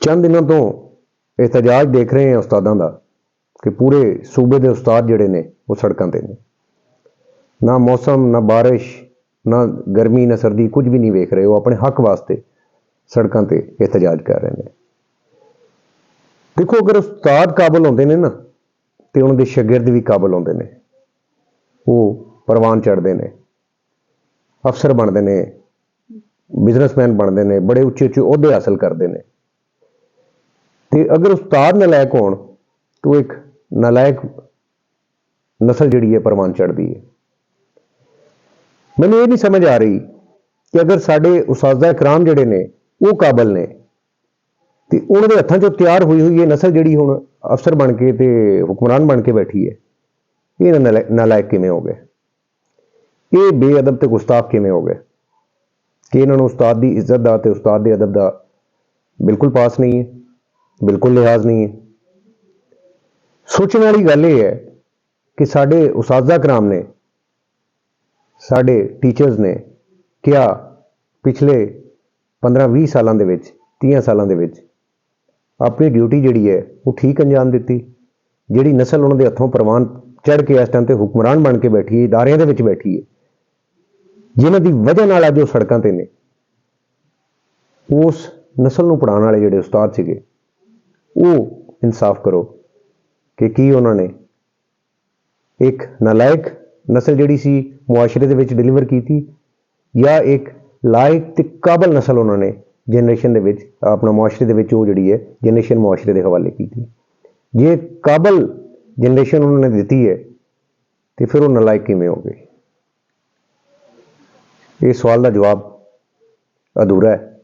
चंद दिनों तो एहतजाज देख रहे हैं उस्तादों का कि पूरे सूबे के उस्ताद जिहड़े ने वो सड़कों पर ने। ना मौसम ना बारिश ना गर्मी ना सर्दी कुछ भी नहीं वेख रहे, वो अपने हक वास्ते सड़कों पर एहतजाज कर रहे हैं। देखो, अगर उस्ताद काबल होंगे ने ना तो उन्होंने शागिर्द भी काबल होंगे ने, वो परवान चढ़ते हैं, अफसर बनते हैं, बिजनेसमैन बनते हैं, बड़े उच्चे उच्चे अहुदे हासिल करते हैं। तो अगर उस्ताद नलायक हो तो एक नलायक नस्ल जी है परवान चढ़ती है। मैंने ये नहीं समझ आ रही कि अगर साढ़े उस्तादा कराम जोड़े ने वो काबल ने तो उन्होंने हथों चो तैयार हुई हुई है नस्ल जी हूँ अफसर बन के तो हुक्मरान बन के बैठी है, ये नालायक किमें हो गए, ये बेअदब तो गुस्ताख किमें हो गए कि इन्होंने उस्ताद की इज्जत का तो उस्ताद के अदब का बिल्कुल पास नहीं है, बिल्कुल लिहाज नहीं है। सोचने वाली गल ये है कि साढ़े उस्तादा कराम ने, साढ़े टीचर्स ने क्या पिछले 15-20 सालों के 30 सालों के अपनी ड्यूटी जी है वो ठीक अंजाम दी। जी नस्ल उन्होंने हथों परवान चढ़ के इस टाइम पर हुक्मरान बन के बैठी है, इदारियां के बैठी है, जिन्हों की वजह नाल अज वो सड़कों पर ने, उस नस्ल को पढ़ाने वाले जोड़े उस्ताद से वो इंसाफ करो कि उन्होंने एक नालायक नस्ल जी मुआशरे के डिलीवर की थी या एक लायक तो काबल नस्ल उन्होंने जनरेशन के अपना मुआशरे के जी है जनरेशन मुआशरे के हवाले की थी। जे काबल जनरेशन उन्होंने दी है तो फिर वो नालायक किमें हो गई? इस सवाल का जवाब अधूरा है।